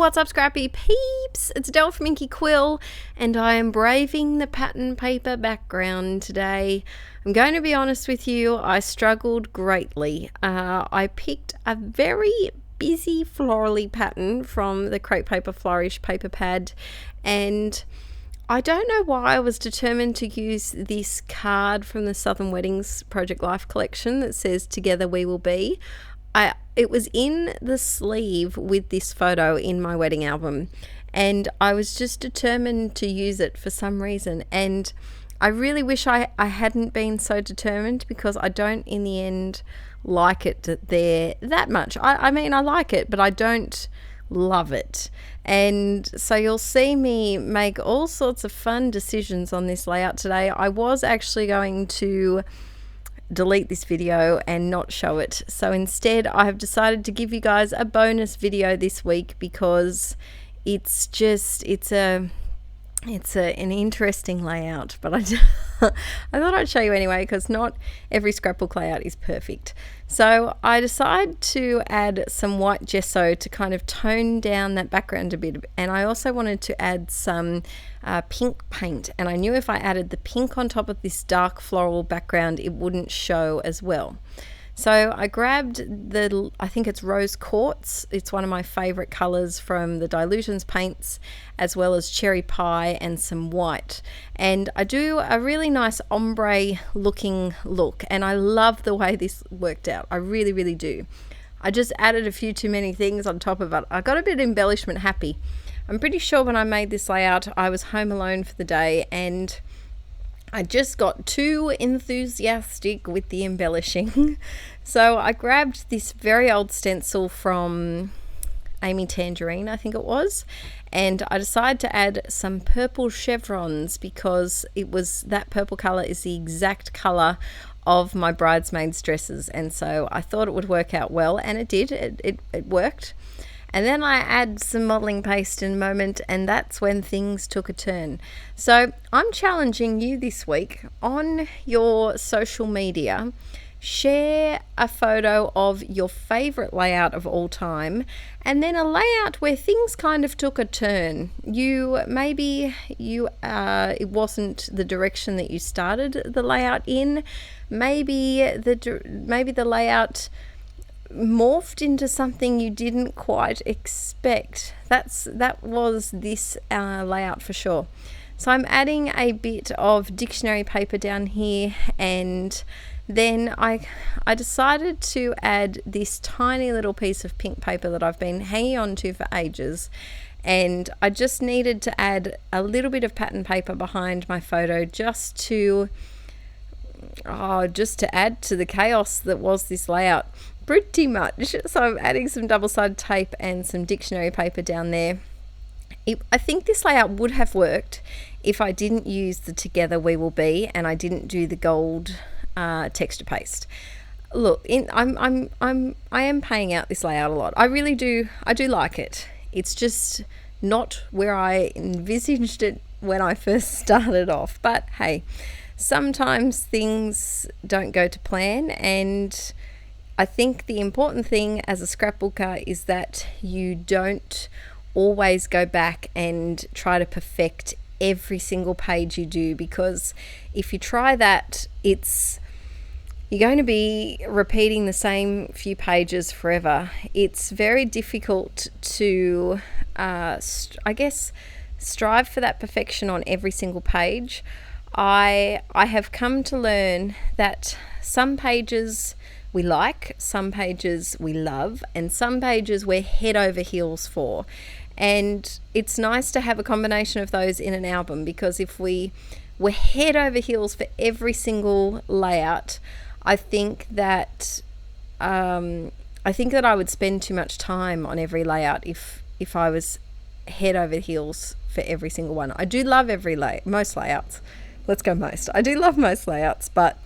what's up, Scrappy peeps? It's Adele from Inkie Quill, and I am braving the pattern paper background today. I'm going to be honest with you, I struggled greatly. I picked a very busy florally pattern from the Crepe Paper Flourish paper pad, and I don't know why I was determined to use this card from the Southern Weddings Project Life collection that says "Together we will be." It was in the sleeve with this photo in my wedding album, and I was just determined to use it for some reason, and I really wish I hadn't been so determined, because I don't in the end like it there that much. I mean, I like it, but I don't love it. And so you'll see me make all sorts of fun decisions on this layout today. I was actually going to delete this video and not show it, so instead I have decided to give you guys a bonus video this week, because it's an interesting layout, but I thought I'd show you anyway, because not every scrapbook layout is perfect. So I decided to add some white gesso to kind of tone down that background a bit, and I also wanted to add some pink paint, and I knew if I added the pink on top of this dark floral background it wouldn't show as well. So I grabbed I think it's rose quartz. It's one of my favorite colors from the Dilutions paints, as well as cherry pie and some white. And I do a really nice ombre looking look, and I love the way this worked out. I really, really do. I just added a few too many things on top of it. I got a bit of embellishment happy. I'm pretty sure when I made this layout I was home alone for the day, and I just got too enthusiastic with the embellishing. So I grabbed this very old stencil from Amy Tangerine, I think it was, and I decided to add some purple chevrons, because that purple color is the exact color of my bridesmaids' dresses, and so I thought it would work out well, and it did. It worked. And then I add some modeling paste in a moment, and that's when things took a turn. So I'm challenging you this week on your social media. Share a photo of your favorite layout of all time, and then a layout where things kind of took a turn. It wasn't the direction that you started the layout in. Maybe the layout morphed into something you didn't quite expect. That was this layout for sure. So I'm adding a bit of dictionary paper down here, and then I decided to add this tiny little piece of pink paper that I've been hanging on to for ages, and I just needed to add a little bit of pattern paper behind my photo just to add to the chaos that was this layout. Pretty much. So I'm adding some double-sided tape and some dictionary paper down there. I think this layout would have worked if I didn't use the Together We Will Be, and I didn't do the gold texture paste. Look, I am paying out this layout a lot. I really do. I do like it. It's just not where I envisaged it when I first started off. But hey, sometimes things don't go to plan, and I think the important thing as a scrapbooker is that you don't always go back and try to perfect every single page you do, because if you try that, you're going to be repeating the same few pages forever. It's very difficult to, strive for that perfection on every single page. I have come to learn that some pages we like, some pages we love, and some pages we're head over heels for. And it's nice to have a combination of those in an album, because if we were head over heels for every single layout, I think that I would spend too much time on every layout if I was head over heels for every single one. I do love most layouts. Let's go most. I do love most layouts, but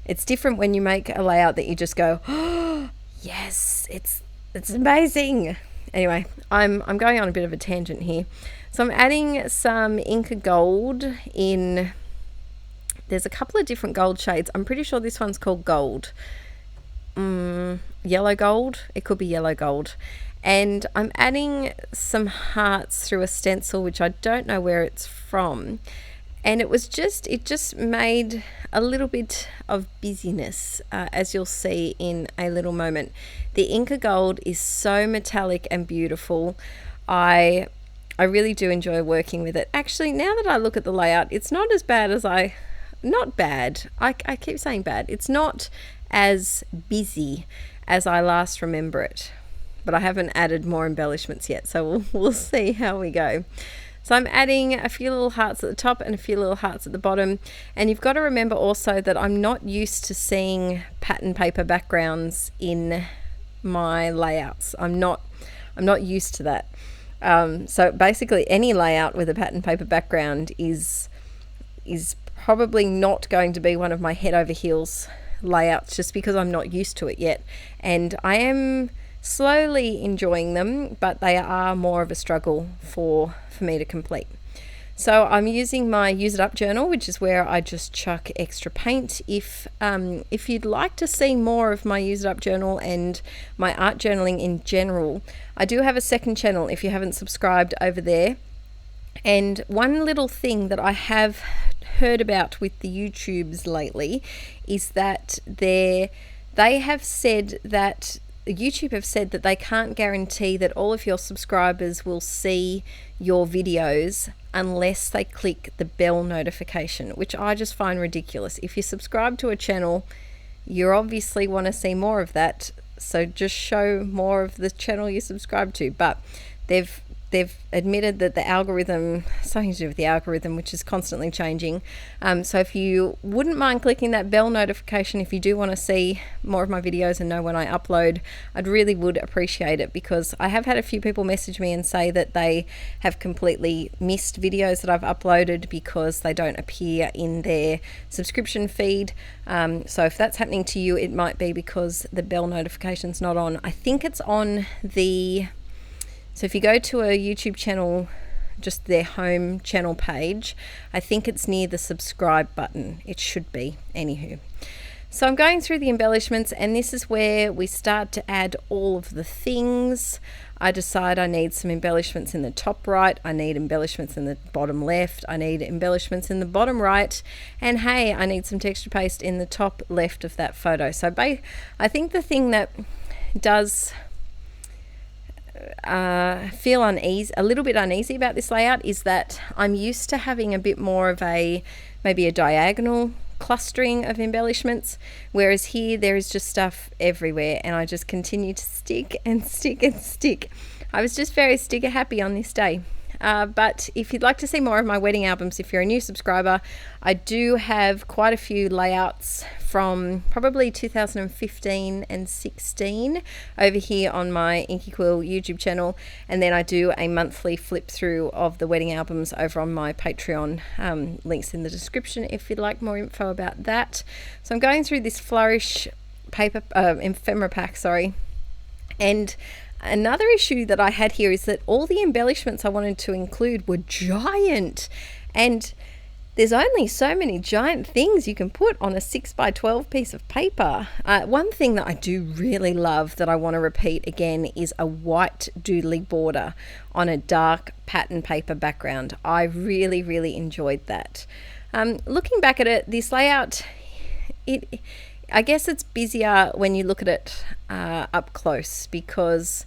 it's different when you make a layout that you just go, oh, yes, it's amazing. Anyway, I'm going on a bit of a tangent here. So I'm adding some Inkie Gold in. There's a couple of different gold shades. I'm pretty sure this one's called gold. Yellow gold. It could be yellow gold. And I'm adding some hearts through a stencil, which I don't know where it's from. And it just made a little bit of busyness, as you'll see in a little moment. The Inkie Gold is so metallic and beautiful. I really do enjoy working with it. Actually, now that I look at the layout, it's not as bad as not bad. I keep saying bad. It's not as busy as I last remember it. But I haven't added more embellishments yet, so we'll see how we go. So I'm adding a few little hearts at the top and a few little hearts at the bottom. And you've got to remember also that I'm not used to seeing pattern paper backgrounds in my layouts. I'm not used to that. So basically any layout with a pattern paper background is probably not going to be one of my head over heels layouts, just because I'm not used to it yet. And I am slowly enjoying them, but they are more of a struggle for me to complete. So I'm using my Use It Up journal, which is where I just chuck extra paint. If you'd like to see more of my Use It Up journal and my art journaling in general, I do have a second channel if you haven't subscribed over there. And one little thing that I have heard about with the YouTubes lately is that they have said that YouTube have said that they can't guarantee that all of your subscribers will see your videos unless they click the bell notification, which I just find ridiculous. If you subscribe to a channel, you obviously want to see more of that, so just show more of the channel you subscribe to. But they've admitted that the algorithm, something to do with the algorithm, which is constantly changing. So if you wouldn't mind clicking that bell notification, if you do want to see more of my videos and know when I upload, I'd really would appreciate it, because I have had a few people message me and say that they have completely missed videos that I've uploaded because they don't appear in their subscription feed. So if that's happening to you, it might be because the bell notification's not on. I think it's on so if you go to a YouTube channel, just their home channel page, I think it's near the subscribe button. It should be, anywho. So I'm going through the embellishments, and this is where we start to add all of the things. I decide I need some embellishments in the top right, I need embellishments in the bottom left, I need embellishments in the bottom right, and hey, I need some texture paste in the top left of that photo. So I think the thing that does feel a little bit uneasy about this layout is that I'm used to having a bit more of maybe a diagonal clustering of embellishments, whereas here there is just stuff everywhere, and I just continue to stick and stick and stick. I was just very sticker happy on this day. But if you'd like to see more of my wedding albums, if you're a new subscriber, I do have quite a few layouts from probably 2015 and 16 over here on my Inkie Quill YouTube channel, and then I do a monthly flip through of the wedding albums over on my Patreon. Links in the description if you'd like more info about that. So I'm going through this Flourish paper ephemera pack, and another issue that I had here is that all the embellishments I wanted to include were giant, and there's only so many giant things you can put on a 6x12 piece of paper. One thing that I do really love that I want to repeat again is a white doodly border on a dark pattern paper background. I really, really enjoyed that. Looking back at it, this layout, I guess it's busier when you look at it up close, because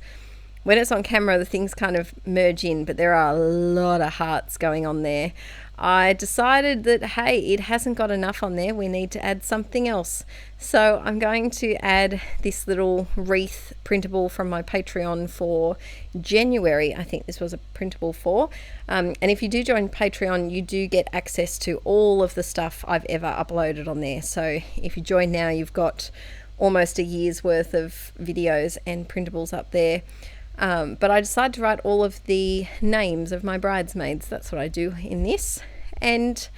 when it's on camera the things kind of merge in, but there are a lot of hearts going on there. I decided that, hey, it hasn't got enough on there, we need to add something else. So I'm going to add this little wreath printable from my Patreon for January. I think this was a printable for. And if you do join Patreon, you do get access to all of the stuff I've ever uploaded on there. So if you join now, you've got almost a year's worth of videos and printables up there. But I decided to write all of the names of my bridesmaids. That's what I do in this, and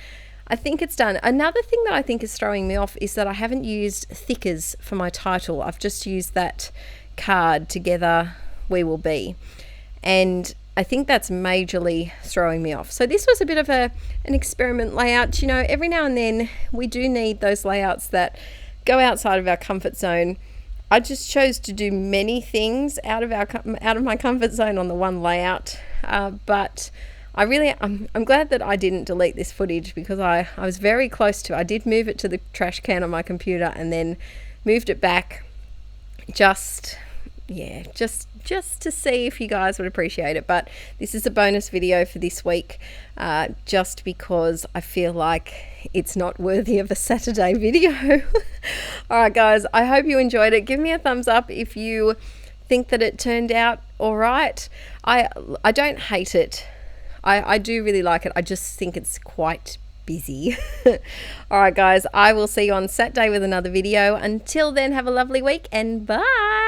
I think it's done. Another thing that I think is throwing me off is that I haven't used thickers for my title. I've just used that card, Together We Will Be, and I think that's majorly throwing me off. So this was a bit of an experiment layout. You know, every now and then we do need those layouts that go outside of our comfort zone I just chose to do many things out of my comfort zone on the one layout, but I'm glad that I didn't delete this footage, because I was very close to. I did move it to the trash can on my computer and then moved it back, just to see if you guys would appreciate it. But this is a bonus video for this week, just because I feel like it's not worthy of a Saturday video. All right, guys, I hope you enjoyed it. Give me a thumbs up if you think that it turned out all right. I don't hate it. I do really like it. I just think it's quite busy. All right, guys, I will see you on Saturday with another video. Until then, have a lovely week and bye.